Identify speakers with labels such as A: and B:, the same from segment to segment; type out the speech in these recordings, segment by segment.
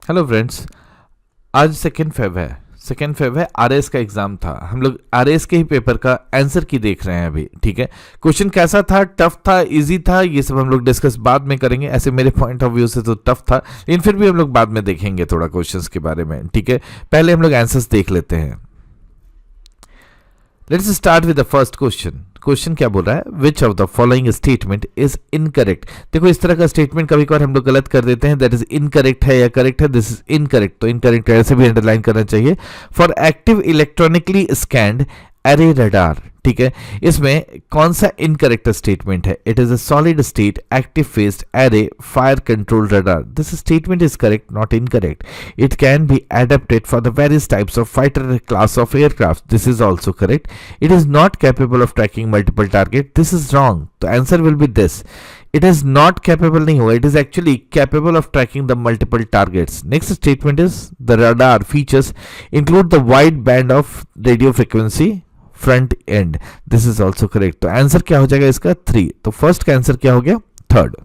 A: Hello friends, आज second Feb है। RS का एग्जाम था। हम लोग आरएस के ही पेपर का आंसर की देख रहे हैं अभी। ठीक है, क्वेश्चन कैसा था, टफ था, इजी था, ये सब हम लोग डिस्कस बाद में करेंगे। ऐसे मेरे पॉइंट ऑफ व्यू से तो टफ था, लेकिन फिर भी हम लोग बाद में देखेंगे थोड़ा क्वेश्चंस के बारे में। ठीक है, पहले हम लोग आंसर्स देख लेते हैं। Let's start with the first question. Question क्या बोल रहा है, विच of the following statement is incorrect. देखो, इस तरह का स्टेटमेंट कभी कभार हम लोग गलत कर देते हैं। दैट इज इनकरेक्ट है या करेक्ट है, दिस इज इनकरेक्ट। तो इनकरेक्ट ऐसे भी अंडरलाइन करना चाहिए। For active electronically scanned array radar. ठीक है, इसमें कौन सा इनकरेक्ट स्टेटमेंट है? It is a solid state active faced array fire control radar. This statement is correct, not incorrect. It can be adapted for the various types of fighter class of aircraft. This is also correct. It is not capable of tracking multiple target. This is wrong. The answer will be this. It is not capable नहीं होगा, it is actually capable of tracking the multiple targets. Next statement is the radar features include the wide band of radio frequency front end. This is also correct. तो answer क्या हो जाएगा इसका? 3। तो first का answer क्या हो गया? थर्ड।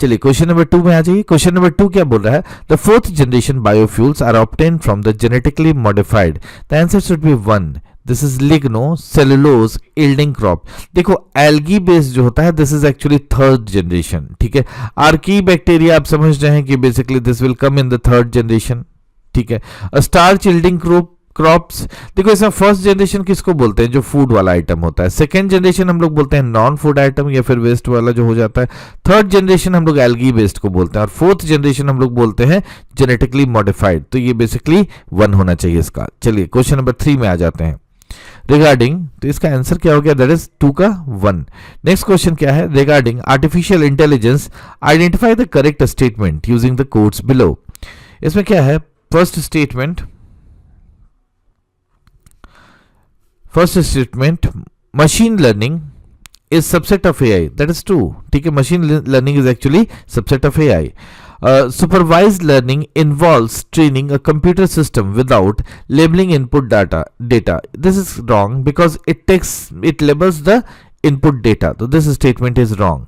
A: चलिए क्वेश्चन नंबर 2 में आ जाइए। क्वेश्चन नंबर 2 क्या बोल रहा है, the fourth generation biofuels are obtain from the genetically modified. The answer should be 1। This is ligno cellulose yielding crop. देखो, एल्गी बेस्ड जो होता है this is actually third generation. ठीक है, आर्की बैक्टीरिया आप समझ रहे हैं कि basically this will come in the third generation. ठीक है, स्टार्च यील्डिंग क्रॉप्स। देखो, इसमें फर्स्ट जनरेशन किसको बोलते हैं? जो फूड वाला आइटम होता है। सेकेंड जनरेशन हम लोग बोलते हैं नॉन फूड आइटम या फिर वेस्ट वाला जो हो जाता है। थर्ड जनरेशन हम लोग एल्गी बेस्ड को बोलते हैं, और फोर्थ जनरेशन हम लोग बोलते हैं जेनेटिकली मॉडिफाइड। तो ये बेसिकली 1 होना चाहिए इसका। चलिए क्वेश्चन नंबर 3 में आ जाते हैं। रिगार्डिंग, तो इसका आंसर क्या हो गया? दैट इज 2 का 1। नेक्स्ट क्वेश्चन क्या है, regarding artificial intelligence identify the correct statement using the codes below. इसमें क्या है, first statement machine learning is subset of AI. That is true. ठीक है, machine learning is actually subset of AI. Supervised learning involves training a computer system without labeling input data. This is wrong because it labels the input data. So this statement is wrong.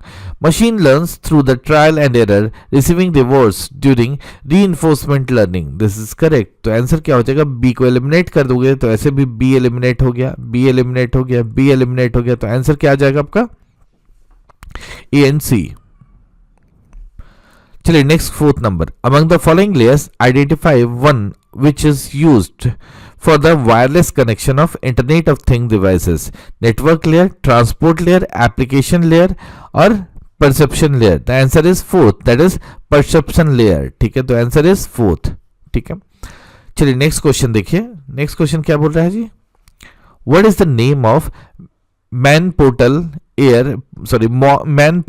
A: Machine learns through the trial and error, receiving rewards during reinforcement learning. This is correct. तो answer क्या हो जाएगा? B को eliminate कर दोगे तो ऐसे भी B एलिमिनेट हो गया, B एलिमिनेट हो गया, B एलिमिनेट हो गया। तो आंसर क्या आ जाएगा आपका? A and C। चलिए next fourth number, among the following layers identify one which is used for the wireless connection of Internet of Things devices. Network layer, transport layer, application layer और perception layer. The answer is fourth, that is perception layer. ठीक है, तो answer is fourth। ठीक है, चलिए next question देखिए। Next question क्या बोल रहा है जी, what is the name of man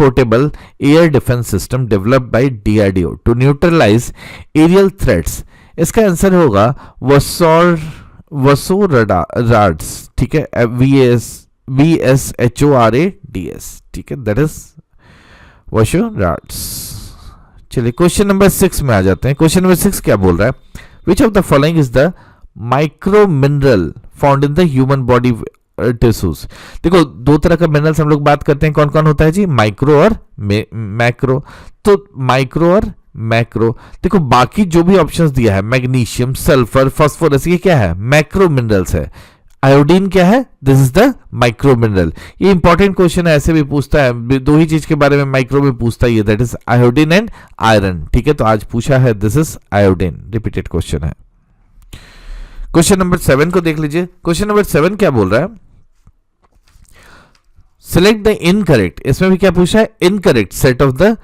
A: portable air defense system developed by DRDO to neutralize aerial threats? इसका आंसर होगा वसोराड्स। ठीक है, VSHORADS। ठीक है, दैट इज वसोराड्स। चलिए क्वेश्चन नंबर 6 में आ जाते हैं। क्वेश्चन नंबर 6 क्या बोल रहा है, विच of the following is the micro mineral found in the human body tissues. देखो, दो तरह का मिनरल्स हम लोग बात करते हैं, कौन कौन होता है जी? माइक्रो और मैक्रो। तो माइक्रो और मैक्रो, देखो बाकी जो भी ऑप्शंस दिया है, मैग्नीशियम, सल्फर, फास्फोरस, ये क्या है? मैक्रो मिनरल्स है। आयोडीन क्या है? This is the micro mineral. ये इंपॉर्टेंट क्वेश्चन है, ऐसे भी पूछता है, दो ही चीज के बारे में माइक्रो में पूछता है, that is iodine and iron. ठीक है, तो आज पूछा है, this is iodine. Repeated question है। क्वेश्चन नंबर 7 को देख लीजिए। क्वेश्चन नंबर 7 क्या बोल रहा है, सिलेक्ट द इनकरेक्ट। इसमें भी क्या पूछा है? Incorrect set of the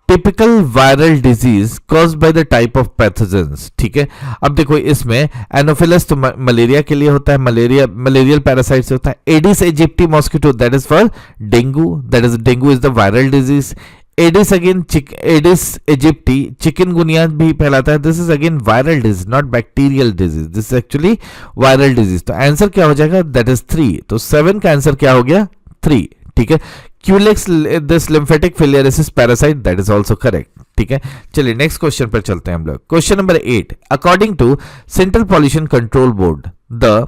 A: typical viral disease caused by the type of pathogens. ठीक है, अब देखो इसमें एनोफिलस तो मलेरिया के लिए होता है, मलेरियल पैरासाइट से होता है। Aedes aegypti mosquito, that is for dengue, that is dengue is the viral disease. Aedes again Aedes aegypti chikungunya भी फैलाता है, this is again viral disease, not bacterial disease, this is actually viral disease. तो answer क्या हो जाएगा? That is 3। तो 7 का answer क्या हो गया? 3। ठीक है, culex this lymphatic filariasis parasite, that is also correct. ठीक है, चलिए नेक्स्ट क्वेश्चन पर चलते हैं हम लोग। Question number 8, according to central pollution control board the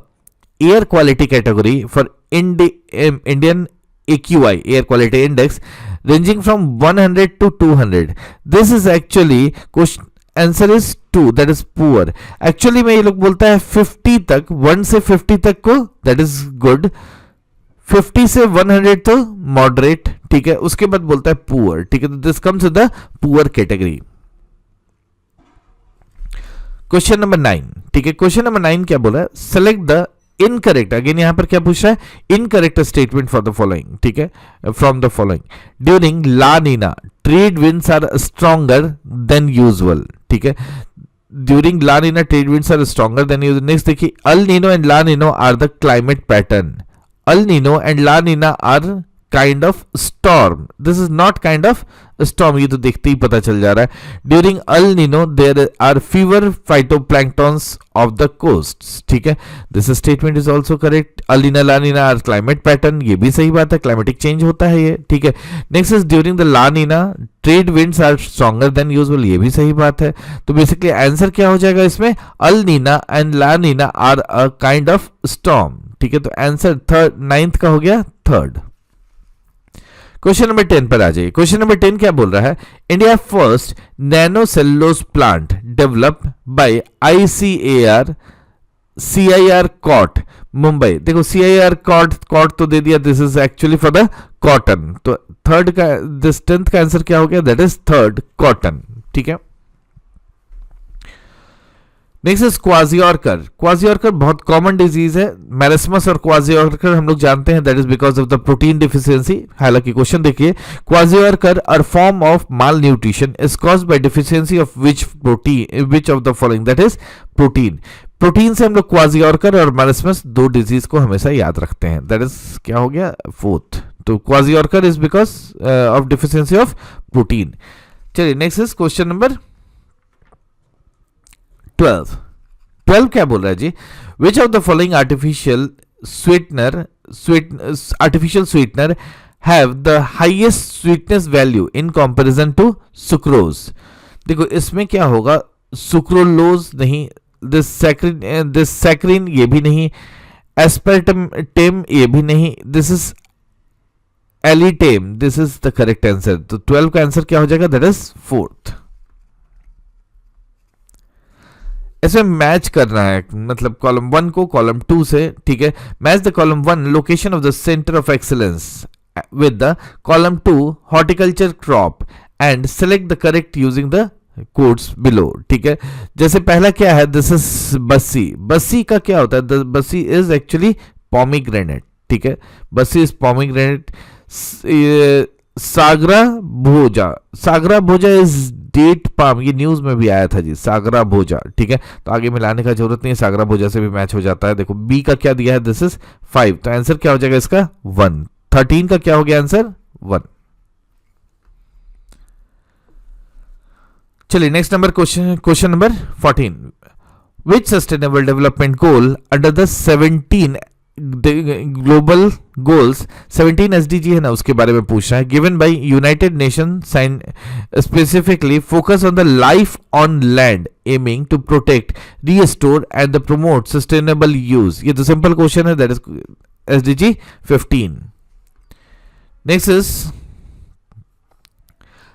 A: air quality category for Indian AQI, air quality index, ranging from 100 to 200. This is actually question answer is 2, that is poor. Actually में ये लोग बोलता है 50 तक, 1 से 50 तक को that is good, 50 से 100 तो मॉडरेट, ठीक है. उसके बाद बोलता है पुअर, ठीक है. तो this comes in the poor category. Question number 9, ठीक है. क्वेश्चन नंबर 9 क्या बोला है? सेलेक्ट द इनकरेक्ट, अगेन यहां पर क्या पूछ रहा है? Incorrect statement for the following, ठीक है, from the following. During La Nina trade winds are stronger than usual, ठीक है. During La Nina trade winds are stronger than usual. Next देखिए, El Nino and La Nino are the climate pattern. El Nino and La Nina are kind of storm. This is not kind of storm, ये तो देखते ही पता चल जा रहा है. During Al Nino there are fewer phytoplanktons off the coasts, ठीक है. This statement is also correct. El Nino La Nina are climate pattern, ये भी सही बात है, क्लाइमेटिक चेंज होता है ये, ठीक है. Next is during the La Nina trade winds are stronger than usual, ये भी सही बात है. तो बेसिकली आंसर क्या हो जाएगा इसमें? El Nina and La Nina are a kind of storm, ठीक है. तो आंसर 9th का हो गया 3rd. क्वेश्चन नंबर 10 पर आ जाइए. क्वेश्चन नंबर 10 क्या बोल रहा है? India first nano cellulose plant develop by ICAR CIR COT Mumbai. देखो CIR कॉट तो दे दिया, this is actually for the cotton. तो 3rd का, दिस 10th का आंसर क्या हो गया? दैट इज 3rd, कॉटन, ठीक है. Next is क्वाजियोरकर. क्वाजियोरकर बहुत कॉमन डिजीज है. मैरिस्मस और क्वाजियोरकर हम लोग जानते हैं, that is because of the protein deficiency. हालांकि क्वेश्चन देखिए, kwashiorkor are form of malnutrition is caused by deficiency of which protein, which of the following, that is protein. Protein से हम लोग क्वाजियोरकर और मैरिस्मस 2 डिजीज को हमेशा याद रखते हैं. दैट इज क्या हो गया? 4th. तो kwashiorkor is because of deficiency of protein. चलिए नेक्स्ट इज क्वेश्चन नंबर 12 क्या बोल रहा है जी? Which of the following artificial sweetener have the highest sweetness value in comparison to sucrose. देखो इसमें क्या होगा? सुक्रोलोज नहीं, दिस सैक्रिन ये भी नहीं, एस्पर्टेम ये भी नहीं, this is alitame. This is the correct answer. तो 12 का आंसर क्या हो जाएगा? That is 4th. इसमें मैच करना है, मतलब कॉलम 1 को कॉलम 2 से, ठीक है. Match the column 1 location of the centre of excellence with the column 2 horticulture crop and select the correct using the codes below, ठीक है. जैसे पहला क्या है? This is Bassi. बस्सी का क्या होता है? बस्सी इज एक्चुअली पोमीग्रेनेट, ठीक है. Bassi is pomegranate. सागरा भोजा इज डेट पाम. ये न्यूज में भी आया था जी, सागरा भोजा, ठीक है. तो आगे मिलाने का जरूरत नहीं है, सागरा भोजा से भी मैच हो जाता है. देखो बी का क्या दिया है? This is 5. तो आंसर क्या हो जाएगा इसका? 1. 13 का क्या हो गया आंसर? 1. चलिए next number question number 14. Which sustainable development goal under the 17 global goals 17 SDG है ना, उसके बारे में पूछ रहा है. Given by United Nation specifically focus on the life on land aiming to protect, restore and the promote sustainable use. ये तो सिंपल क्वेश्चन है, that is SDG 15. Next is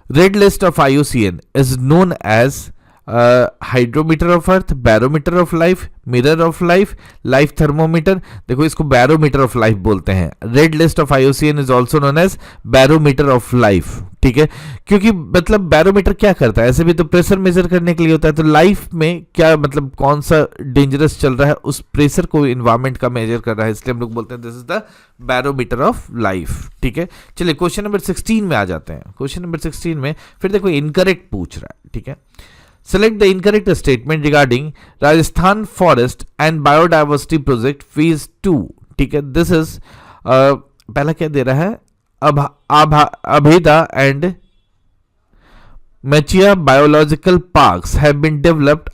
A: red list of IUCN is known as hydrometer of earth, barometer of life, mirror of life, life thermometer. देखो इसको barometer of life बोलते हैं. Red list of IUCN is also known as barometer of life, ठीक है. क्योंकि मतलब barometer क्या करता है? ऐसे भी तो प्रेशर मेजर करने के लिए होता है. तो लाइफ में क्या मतलब कौन सा डेंजरस चल रहा है, उस प्रेशर को इन्वायरमेंट का मेजर कर रहा है, इसलिए हम लोग बोलते हैं this is the barometer of life, ठीक है. चलिए क्वेश्चन नंबर 16 में आ जाते हैं. क्वेश्चन नंबर 16 में फिर देखो इनकरेक्ट पूछ रहा है, ठीक है. Select the incorrect statement regarding Rajasthan Forest and Biodiversity Project Phase 2, ठीक है. दिस इज पहला क्या दे रहा है? अभेदा and Machia biological parks have been developed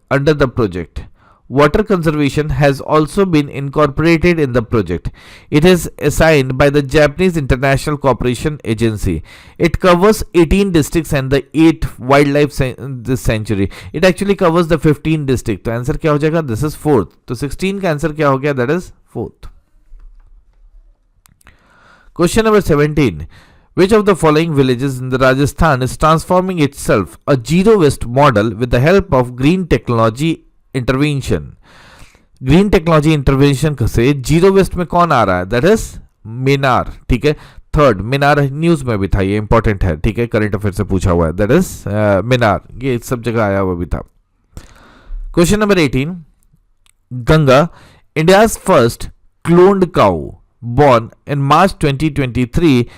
A: under the project. Water conservation has also been incorporated in the project. It is assigned by the Japanese International Cooperation Agency. It covers 18 districts and the 8 wildlife this sanctuary. It actually covers the 15 districts. तो answer क्या हो जाएगा? This is 4th. तो 16 का answer क्या हो गया? That is 4th. Question number 17. Which of the following villages in the Rajasthan is transforming itself a zero waste model with the help of green technology intervention? Green technology intervention से zero waste में कौन आ रहा है? That is Minar. ठीक है. Third, Minar news में भी था, ये इंपॉर्टेंट है. ठीक है, करंट अफेयर से पूछा हुआ है. दैट इज मिनार, ये सब जगह आया हुआ भी था. Question number 18. Ganga, India's first cloned cow born in March 2023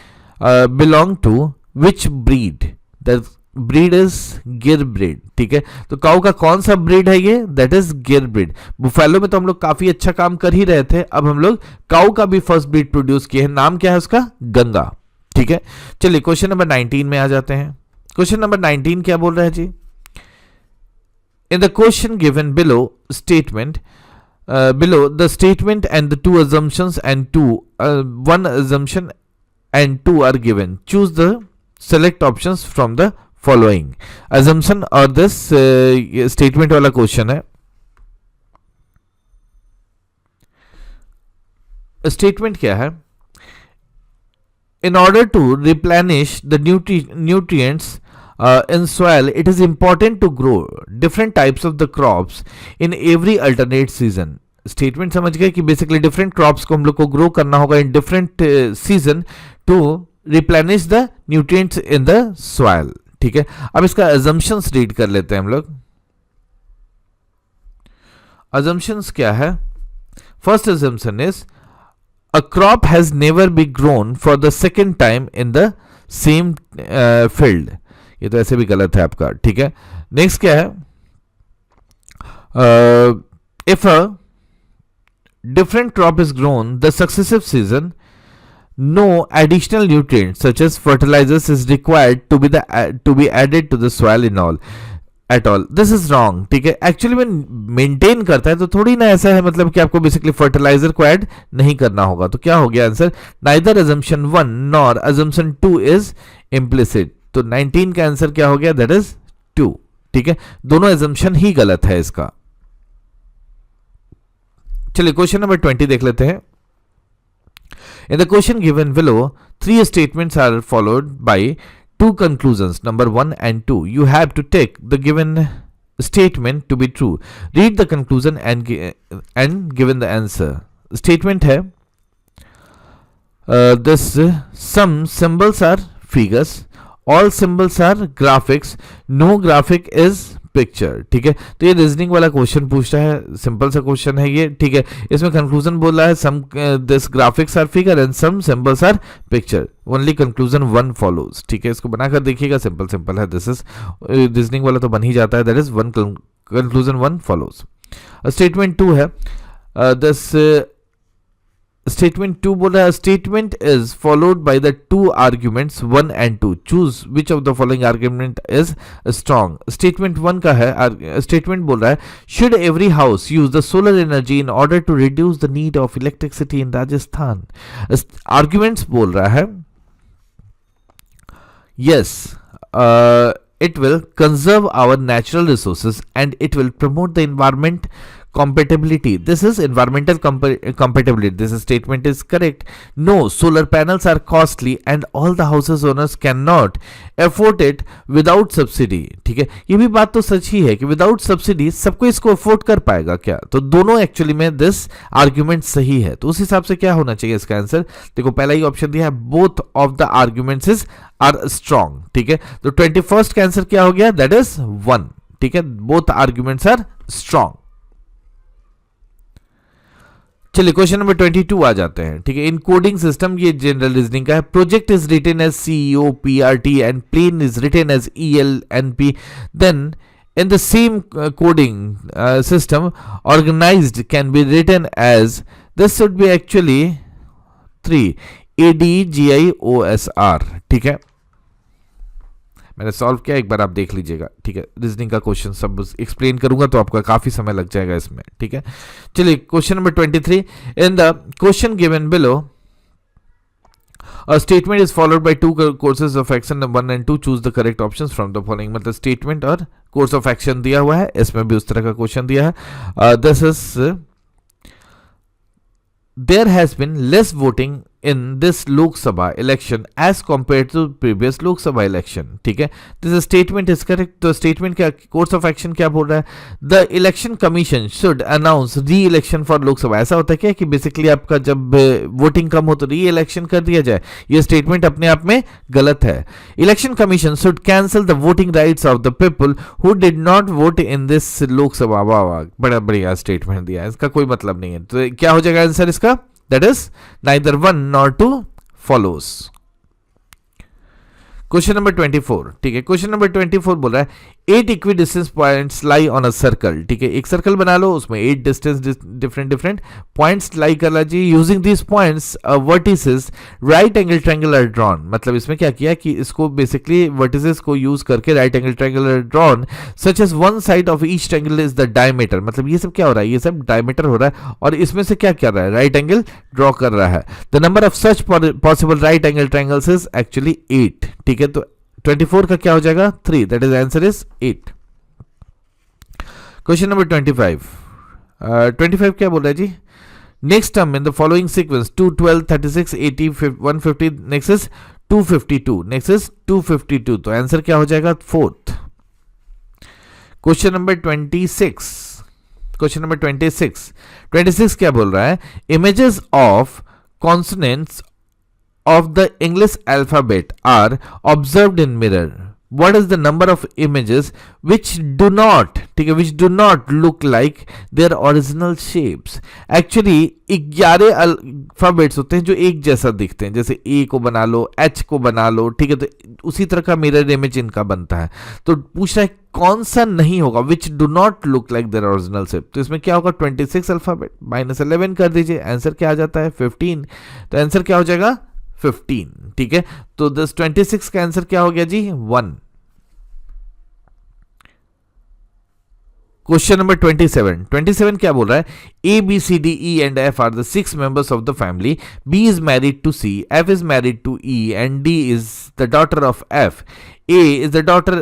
A: belong to which breed? The breed is गिर ब्रीड. ठीक है, तो काऊ का कौन सा ब्रीड है ये? दैट इज गिर ब्रीड. बुफेलो में तो हम लोग काफी अच्छा काम कर ही रहे थे, अब हम लोग काऊ का भी फर्स्ट ब्रीड प्रोड्यूस किए हैं. नाम क्या है उसका? गंगा. ठीक है, चलिए क्वेश्चन नंबर 19 में आ जाते हैं. क्वेश्चन नंबर 19 क्या बोल रहा है जी? In the question given below statement below the statement and the two assumptions and one assumption and two are given. Choose the select options from the following. Assumption और this statement वाला question है. Statement क्या है? In order to replenish the nutrients in soil, it is important to grow different types of the crops in every alternate season. Statement समझ गए कि basically different crops को हम लोग को ग्रो करना होगा in different season two replenish the nutrients in the soil. ठीक है, अब इसका अजम्पशंस रीड कर लेते हैं हम लोग. अजम्पशंस क्या है? First assumption is a crop has never be grown for the second time in the same field. ये तो ऐसे भी गलत है आपका. ठीक है, नेक्स्ट क्या है? If a different crop is grown the successive season, no additional nutrients such as fertilisers is required to be added to the soil in all at all. This is wrong. ठीक है, actually में maintain करता है तो थोड़ी ना ऐसा है, मतलब कि आपको बेसिकली फर्टिलाइजर को ऐड नहीं करना होगा. तो क्या हो गया answer? Neither assumption 1 nor assumption 2 is implicit. तो 19 का आंसर क्या हो गया? That is 2. ठीक है, दोनों एजम्पशन ही गलत है इसका. चलिए क्वेश्चन नंबर 20 देख लेते हैं. In the question given below 3 statements are followed by 2 conclusions, number 1 and 2. You have to take the given statement to be true. Read the conclusion and given the answer. Statement है this some symbols are figures, all symbols are graphics, no graphic is picture. ठीक है, तो ये reasoning वाला question पूछता है, simple सा question है ये. ठीक है, इसमें कंक्लूजन बोल रहा है some this graphics are figure and some symbols are picture. Only conclusion 1 follows. ठीक है, इसको बनाकर देखिएगा, सिंपल सिंपल है. दिस इज रीजनिंग वाला तो बन ही जाता है. That is 1 conclusion 1 follows. Statement 2 है दिस स्टेटमेंट 2 बोल रहा है statement is followed by the 2 arguments 1 and 2. Choose which of the following argument is strong. Statement 1 का है, स्टेटमेंट बोल रहा है should every house use the solar energy in order to reduce the need of electricity in Rajasthan. Arguments बोल रहा है yes it will conserve our natural resources and it will promote the environment compatibility. This is environmental compatibility. This statement is correct. No, solar panels are costly and all the houses owners cannot afford it without subsidy. ठीक है, ये भी बात तो सच ही है कि without subsidy सबको इसको अफोर्ड कर पाएगा क्या? तो दोनों एक्चुअली में दिस आर्ग्यूमेंट सही है. तो उस हिसाब से क्या होना चाहिए इसका आंसर? देखो पहला ही ऑप्शन दिया है both of the arguments is are strong. ठीक है, तो 21st का आंसर क्या हो गया? That is 1. ठीक है, बोथ आर्ग्यूमेंट्स आर स्ट्रॉन्ग. चलिए क्वेश्चन नंबर 22 आ जाते हैं. ठीक है, इन कोडिंग सिस्टम, ये जनरल रीजनिंग का है. Project is written as CEOPRT and plane is written as ELNP. Then in the same coding system organized can be written as, this should be actually 3 ADGIOSR. ठीक है, मैंने solve किया, एक बार आप देख लीजिएगा. ठीक है, रीजनिंग का क्वेश्चन सब एक्सप्लेन करूंगा तो आपका काफी समय लग जाएगा इसमें. ठीक है, चलिए question number 23. In the question given below a statement is followed by 2 courses of action 1 and 2. choose the correct options from the following. मतलब स्टेटमेंट और कोर्स ऑफ एक्शन दिया हुआ है, इसमें भी उस तरह का क्वेश्चन दिया है. This is there has been less voting in this Lok Sabha election as compared to previous Lok Sabha election. ठीक है, this statement is correct. तो statement क्या, course of action क्या बोल रहा है? The election commission should announce re-election for Lok Sabha. ऐसा होता है क्या कि बेसिकली आपका जब वोटिंग कम हो तो री-इलेक्शन कर दिया जाए? ये स्टेटमेंट अपने आप में गलत है. Election commission should cancel the voting rights of the people who did not vote in this लोक सभा. वाह वाह, बड़ा बढ़िया स्टेटमेंट दिया है, इसका कोई मतलब नहीं है. तो क्या हो जाएगा आंसर इसका? That is neither one nor two follows. Question number 24. ठीक है, क्वेश्चन नंबर 24 बोल रहा है 8 equi distance points lie on a circle. ठीक है, एक सर्कल बना लो, उसमें 8 डिस्टेंस डिफरेंट पॉइंट्स लाई कर लीजिए. Using this points vertices right angle triangle are drawn. मतलब इसमें क्या किया कि इसको बेसिकली वर्टिसेस को यूज करके right angle triangle are drawn such as one side of each triangle is the diameter. मतलब ये सब क्या हो रहा है? ये सब डायमीटर हो रहा है और इसमें से क्या कर रहा है? राइट एंगल ड्रॉ कर रहा है. The number of such possible right angle triangles is actually 8. ठीक है, तो 24 का क्या हो जाएगा? 3. That is answer is 8. Question number 25. 25 क्या बोल रहा है जी? Next term in the following sequence 2, 12, 36, 80, 150, next is 252, next is 252. तो आंसर क्या हो जाएगा? 4th. Question number 26. Question number 26. 26 क्या बोल रहा है? Images of consonants of the English alphabet are observed in mirror. What is the number of images which do not, ठीक है, which do not look like their original shapes? Actually 11 alphabets होते हैं जो एक जैसा दिखते हैं, जैसे A को बना लो, H को बना लो. ठीक है, तो उसी तरह का मिरर इमेज इनका बनता है. तो पूछ रहा है कौन सा नहीं होगा? Which do not look like their original shape. तो इसमें क्या होगा? 26 अल्फाबेट -11 कर दीजिए, आंसर क्या आ जाता है? 15. तो आंसर क्या हो जाएगा? 15. ठीक है, तो 26 का आंसर क्या हो गया जी? 1. Question number 27. 27 क्या बोल रहा है? A, B, C, D, E and F are the 6 members of the family. B is married to C, F is married to E, and D is the daughter of F. A is the daughter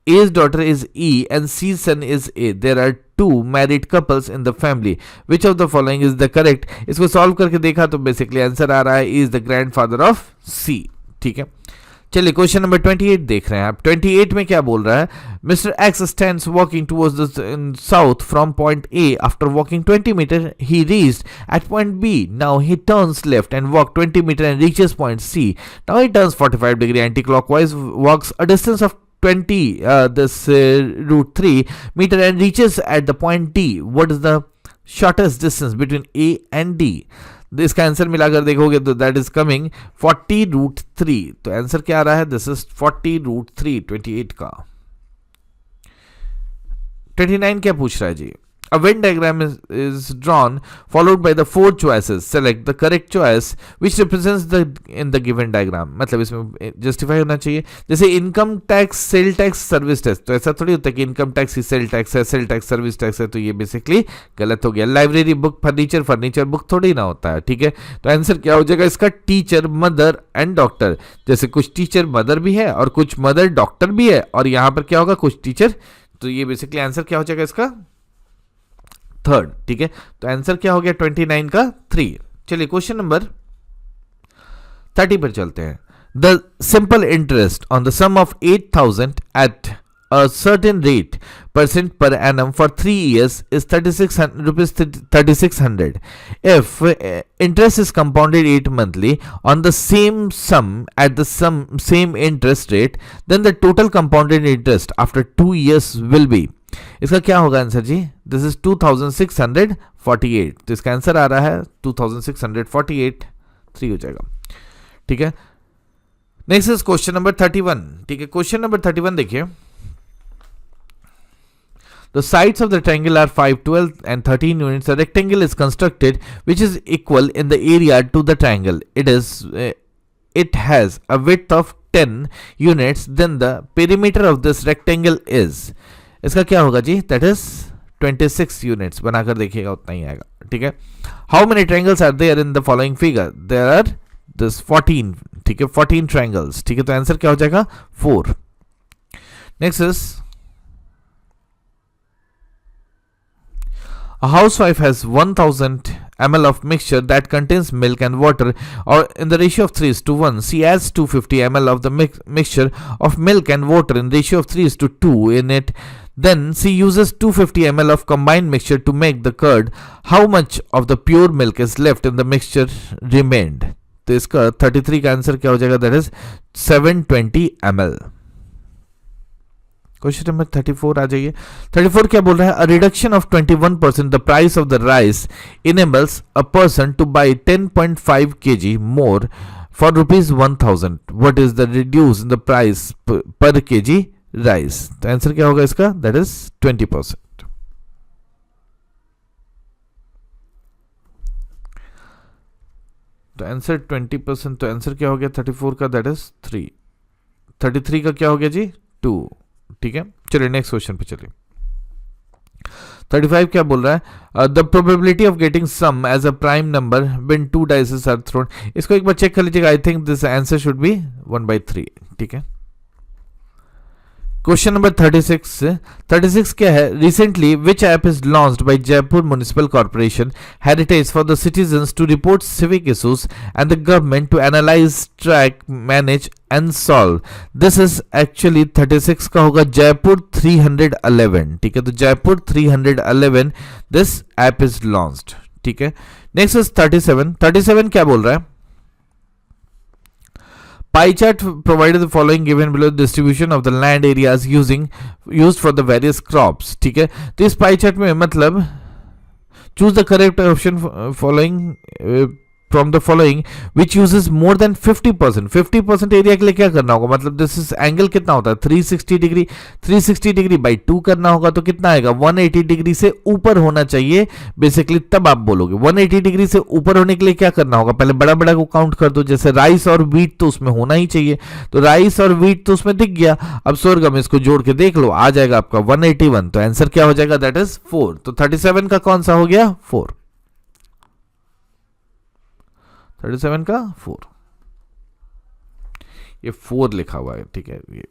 A: A's daughter is E and C's son is A. There are 2 married couples in the family. Which of the following is the correct? इसको solve करके देखा तो basically answer आ रहा है E is the grandfather of C. ठीक है, चलिए question number 28 देख रहे हैं आप. 28 में क्या बोल रहा है? Mister X stands walking towards the south from point A. After walking 20 metre he reached at point B. Now he turns left and walk 20 metre and reaches point C. Now he turns 45 degree anti clockwise, walks a distance of 20 root 3 meter and reaches at the point D. What is the shortest distance between A and D? इसका answer मिलाकर देखोगे तो that is coming 40 root 3. तो answer क्या आ रहा है? This is 40 root 3 28 का. 29 क्या पूछ रहा है जी? A Venn diagram is drawn followed by the 4 choices. Select the correct choice which represents the in the given diagram. मतलब इसमें जस्टिफाई होना चाहिए. जैसे income tax, sale tax, service tax. तो ऐसा थोड़ी होता है कि इनकम टैक्स ही सेल टैक्स है, सेल टैक्स सर्विस टैक्स है. तो ये बेसिकली गलत हो गया. लाइब्रेरी बुक, फर्नीचर बुक थोड़ी ना होता है. ठीक है, तो आंसर क्या हो जाएगा इसका? Teacher, mother and doctor. जैसे कुछ टीचर मदर भी है और कुछ मदर डॉक्टर भी है, और यहाँ पर क्या होगा? कुछ टीचर. तो ये बेसिकली आंसर क्या हो जाएगा इसका? 3rd. ठीक है, तो आंसर क्या हो गया 29 का? 3. चलिए क्वेश्चन नंबर 30 पर चलते हैं. The simple interest on the sum of 8,000 at a certain rate percent per annum for 3 years is 3600. If interest is compounded 8 monthly on the same sum at the same interest rate, then the total compounded interest after 2 years will be. इसका क्या होगा answer ji? This is 2648. तो इसका answer आ रहा है 2648. 3 हो जाएगा. ठीक है, नेक्स्ट इज क्वेश्चन नंबर 31. ठीक है, क्वेश्चन नंबर 31 देखिए. The sides of the triangle are 5, 12 and 13 units. A rectangle is constructed which is equal in the area to the triangle. It has a width of 10 units. Then the perimeter of this rectangle is. इसका क्या होगा जी? That is 26 units. बनाकर देखिएगा उतना ही आएगा. ठीक है, How many triangles are there in the following figure? There are this 14. ठीक है, 14 triangles. ठीक है, तो आंसर क्या हो जाएगा? 4. Next is a housewife has 1,000 ml of mixture that contains milk and water, or in the ratio of 3:1, she adds 250 ml of the mixture of milk and water in ratio of 3:2 in it. Then she uses 250 ml of combined mixture to make the curd. How much of the pure milk is left in the mixture remained? तो इसका 33 का answer क्या हो जाएगा? That is 720 ml. Question number 34 आ जाइए. 34 क्या बोल रहा है? A reduction of 21% the price of the rice enables a person two by 10.5 kg more for ₹1000. What is the reduce in the price पर kg राइस? तो आंसर क्या होगा इसका? That is 20%. तो आंसर 20%. तो आंसर क्या हो गया 34 का? That is 3. 33 का क्या हो गया जी? 2. ठीक है, चलिए नेक्स्ट क्वेश्चन पे चलिए. 35 क्या बोल रहा है? The probability of getting sum as a prime number when 2 dices are thrown. इसको एक बार चेक कर लीजिएगा. I think this answer should be 1/3. ठीक है. क्वेश्चन नंबर 36 क्या है? Recently which app is launched by Jaipur municipal corporation heritage for the citizens to report civic issues and the government to analyse, track, manage and solve. This is actually 36 का होगा जयपुर 311. ठीक है, तो Jaipur 311 this app is launched. ठीक है. Next is 37 क्या बोल रहा है? Pie chart provided the following given below distribution of the land areas used for the various crops. ठीक है, तो इस पाई चार्ट में मतलब choose the correct option following from the following which uses more than 50%. 50% area के लिए क्या करना होगा? मतलब दिस इज एंगल कितना होता है? 360 डिग्री. 360 डिग्री बाई 2 करना होगा तो कितना आएगा? 180 डिग्री से ऊपर होना चाहिए बेसिकली, तब आप बोलोगे. 180 डिग्री से ऊपर होने के लिए क्या करना होगा? पहले बड़ा बड़ा को काउंट कर दो. जैसे राइस और व्हीट तो उसमें होना ही चाहिए, तो राइस और व्हीट तो उसमें दिख गया. अब सोरगम इसको जोड़ के देख लो, आ जाएगा आपका 181. तो आंसर क्या हो जाएगा? That is 4. तो 37 का कौन सा हो गया? 4. 37 का 4. ये 4 लिखा हुआ है. ठीक है, ये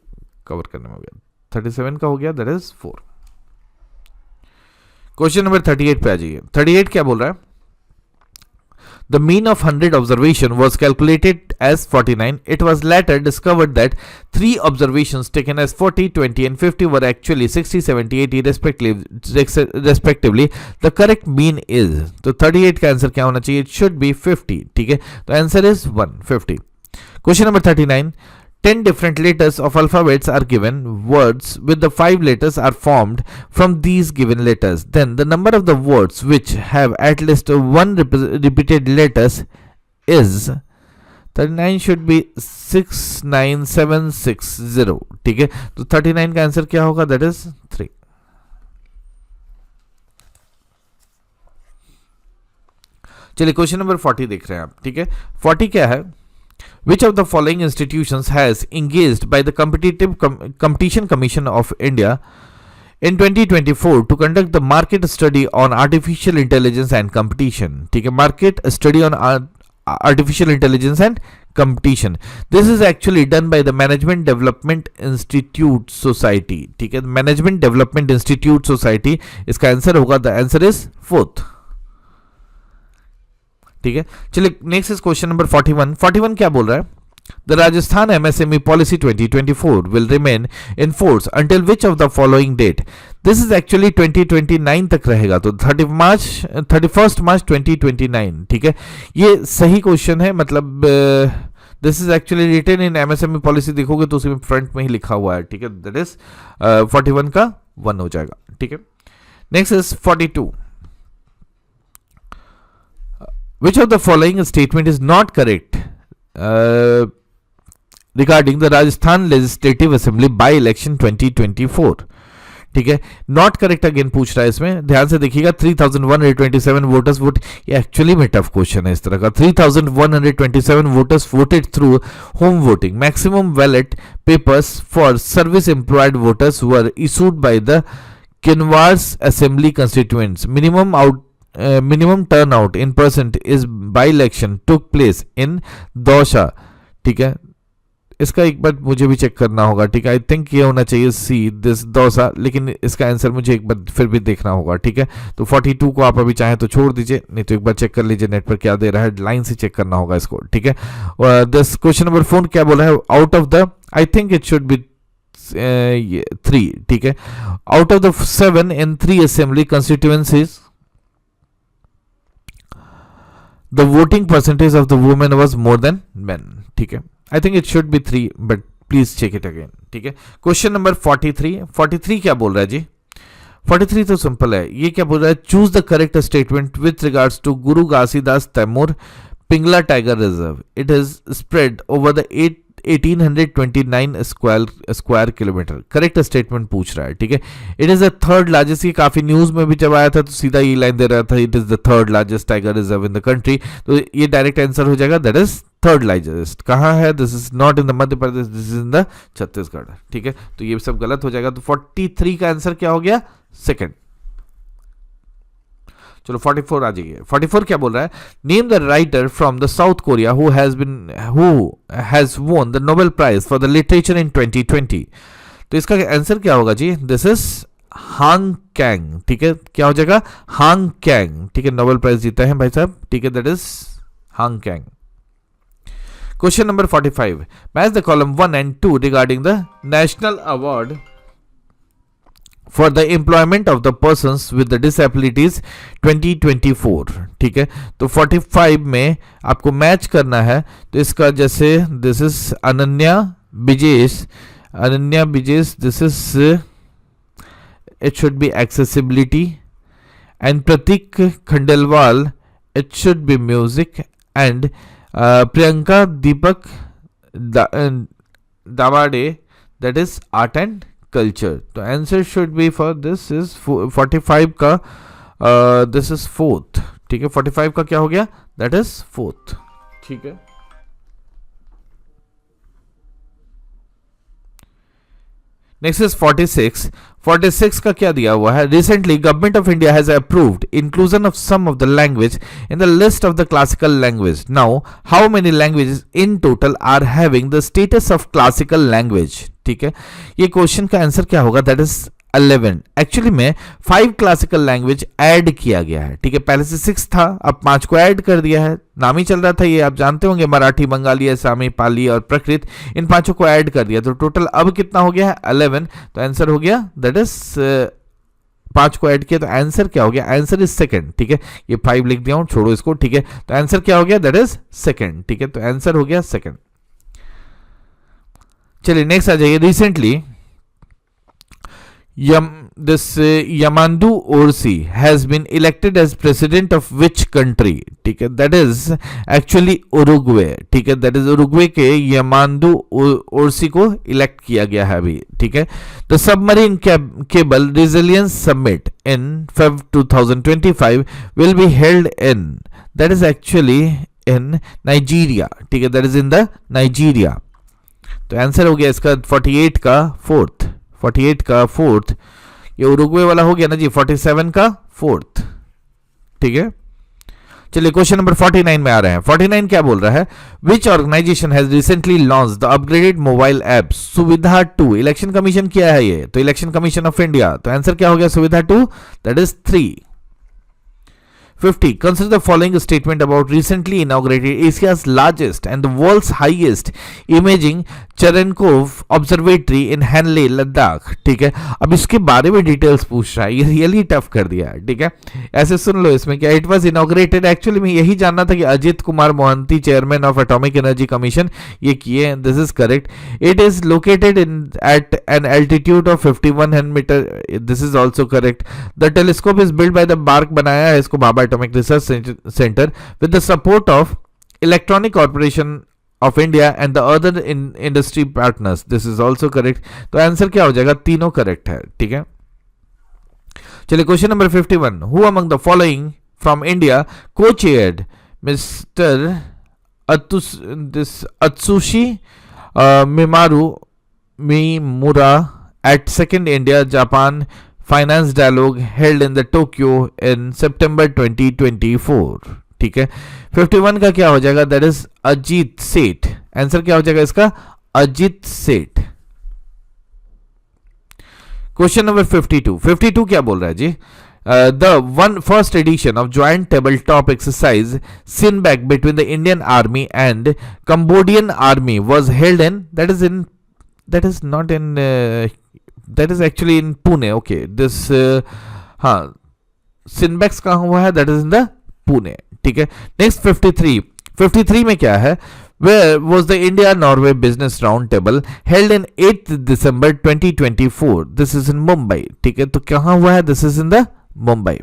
A: कवर करने में हो गया. 37 का हो गया, दैट इज 4. क्वेश्चन नंबर 38 पे आ जाइए. 38 क्या बोल रहा है? The mean of 100 observation was calculated as 49. It was later discovered that 3 observations taken as 40, 20 and 50 were actually 60, 70, 80 respectively. The correct mean is, तो 38 का आंसर क्या होना चाहिए? It should be 50. ठीक है, तो answer is 150. Question number 39. 10 different letters of alphabets are given. Words with the 5 letters are formed from these given letters. Then the number of the words which have at least one repeated letters is 39 should be 69760. ठीक है, तो 39 का answer क्या होगा? That is 3. चलिए question number 40 देख रहे हैं आप. ठीक है, 40 क्या है? Which of the following institutions has engaged by the Competition Commission of India in 2024 to conduct the market study on artificial intelligence and competition? ठीक है, market study on artificial intelligence and competition. This is actually done by the Management Development Institute Society. ठीक है, Management Development Institute Society इसका answer होगा. the answer is 4th. ठीक है, चलिए next is question number 41. 41 क्या बोल रहा है? The Rajasthan MSME policy 2024 will remain in force until which of the following date? This is actually 2029 तक रहेगा, तो 31 मार्च 2029. ठीक है, ये सही क्वेश्चन है. मतलब this is actually written in MSME policy. देखोगे तो उसमें फ्रंट में ही लिखा हुआ है. ठीक है, दैट इज 41 का 1 हो जाएगा. ठीक है, next is 42. Which of the following statement is not correct regarding the Rajasthan Legislative Assembly by election 2024? ठीक है, नॉट करेक्ट अगेन पूछ रहा है इसमें. ध्यान से देखिएगा. 3127 वोटर्स वोट. ये एक्चुअली में टफ क्वेश्चन है इस तरह का. 3127 voters voted through whom voting. Maximum ballot papers for service employed voters were issued by the Kinwars Assembly constituents. Minimum turnout in percent is by election took place in Dausha. ठीक है, इसका एक बार मुझे भी चेक करना होगा, ठीक है। आई थिंक ये होना चाहिए सी दिस डोसा, लेकिन इसका आंसर मुझे एक बार फिर भी देखना होगा, ठीक है। तो 42 को आप अभी चाहें तो छोड़ दीजिए, नहीं तो एक बार चेक कर लीजिए नेट पर क्या दे रहा है, लाइन से चेक करना होगा इसको, ठीक है। दिस क्वेश्चन नंबर 4 क्या बोला है, out of the, I think it should B 3, ठीक है। Out of the 7 in 3 assembly constituencies, the voting percentage of the women was more than men, ठीक है। I think it should be 3, but please check it again, ठीक है। Question number 43 क्या बोल रहा है जी? 43 तो सिंपल है, ये क्या बोल रहा है, choose the correct statement with regards to Guru Ghasidas Taimur Pingla tiger reserve, it is spread over the 1829 square kilometre. Correct statement पूछ रहा है, ठीक है। It is the third largest, ये काफी न्यूज में भी जब आया था तो सीधा ये लाइन दे रहा था, it is the third largest tiger reserve in the country, तो ये डायरेक्ट आंसर हो जाएगा, दैट इज थर्ड लार्जेस्ट। कहाँ है, this is not in the Madhya Pradesh, this is in the Chhattisgarh, ठीक है। तो ये सब गलत हो जाएगा, तो 43 का आंसर क्या हो गया, सेकंड। चलो 44 आ जाइए। 44 क्या बोल रहा है, name the writer from the South Korea who has won the Nobel prize for the literature in 2020। तो इसका आंसर क्या होगा जी, दिस इज हांग कैंग, ठीक है। क्या हो जाएगा, हांग कैंग, ठीक है। नोबेल प्राइज जीता है भाई साहब, ठीक है, that is Han Kang. Question number 45, match the column 1 and 2 regarding the national award for the employment of the persons with the disabilities 2024, ठीक है। तो 45 में आपको मैच करना है, तो इसका जैसे this is Ananya Bijesh, this is it should be accessibility, and Prateek Khandelwal it should be music, and Priyanka Deepak Dawade that is art and culture. तो answer should be for this is 45 का, दिस इज फोर्थ, ठीक है। 45 का क्या हो गया, दैट इज फोर्थ, ठीक है। Next is 46। 46 का क्या दिया हुआ है, recently government of India has approved inclusion of some of the language in the list of the classical language. Now how many languages in total are having the status of classical language, ठीक है। ये question का answer क्या होगा, that is 11। Actually में 5 classical language add किया गया है, ठीक है। पहले से 6 था, अब 5 को ऐड कर दिया है, नाम ही चल रहा था ये, आप जानते होंगे, मराठी, बंगाली, असमी, पाली और प्राकृत, इन 5 को ऐड कर दिया, तो टोटल अब कितना हो गया है, 11। तो आंसर हो गया, दैट इज 5 को ऐड किया, तो आंसर क्या हो गया, आंसर इज सेकंड, ठीक है। ये 5 लिख दिया हूं, छोड़ो इसको, ठीक है। तो आंसर क्या हो गया, दैट इज सेकंड, ठीक है। तो आंसर हो गया सेकंड। चलिए नेक्स्ट आ जाइए। Recently this Yamandu Orsi has been elected as president of which country, ठीक है, that is actually Uruguay, ठीक है। that is Uruguay के Yamandu Orsi को इलेक्ट किया गया है अभी, ठीक है। The submarine cable resilience summit in Feb 2025 will be held in, that is actually in Nigeria, ठीक है, that is in the Nigeria। तो आंसर हो गया इसका 48 का फोर्थ, 48 का फोर्थ, ये उरुग्वे वाला हो गया ना जी, 47 का फोर्थ, ठीक है। चलिए क्वेश्चन नंबर 49 में आ रहे हैं। 49 क्या बोल रहा है, which organisation has recently launch the upgraded mobile app Suvidha 2। Election commission किया है ये, तो इलेक्शन कमीशन ऑफ इंडिया। तो आंसर क्या हो गया, Suvidha 2, that is 3। 50. Consider the following statement about recently inaugurated Asia's largest and the world's highest imaging Cherenkov observatory in Hanle Ladakh, ठीक है। अब इसके बारे में डिटेल्स पूछ रहा है, ये रियली टफ कर दिया है, ठीक है। ऐसे सुन लो इसमें क्या, इट वाज इनॉग्रेटेड, एक्चुअली में यही जानना था कि Ajit Kumar Mohanty chairman of atomic energy commission ये किए, this is correct. It is located in at an altitude of 5100 metre, this is also correct. The telescope is build by the BARC, बनाया है इसको Bhabha atomic research centre with the support of electronic corporation of India and the other industry partners, this is also correct। तो answer क्या हो जाएगा, तीनों correct है, ठीक है। चलिए question number 51, who among the following from India co-chaired Mr. Atsushi Mimaru Mimura at second India-Japan finance dialogue held in the Tokyo in September 2024, ठीक है। 51 का क्या हो जाएगा, दैट इज अजीत सेठ। आंसर क्या हो जाएगा इसका, अजित सेठ। Question number 52। 52 क्या बोल रहा है जी? The first edition of joint tabletop exercise Sinbak between the Indian Army and Cambodian Army was held in, that is not in that is actually in Pune. Okay, this हाँ Sinbaks कहाँ हुआ है? That is in the Pune. ठीक है। Next 53। 53 में क्या है? Where was the India-Norway Business Roundtable held in 8th December 2024? This is in Mumbai. ठीक है, तो कहाँ हुआ है? This is in the Mumbai.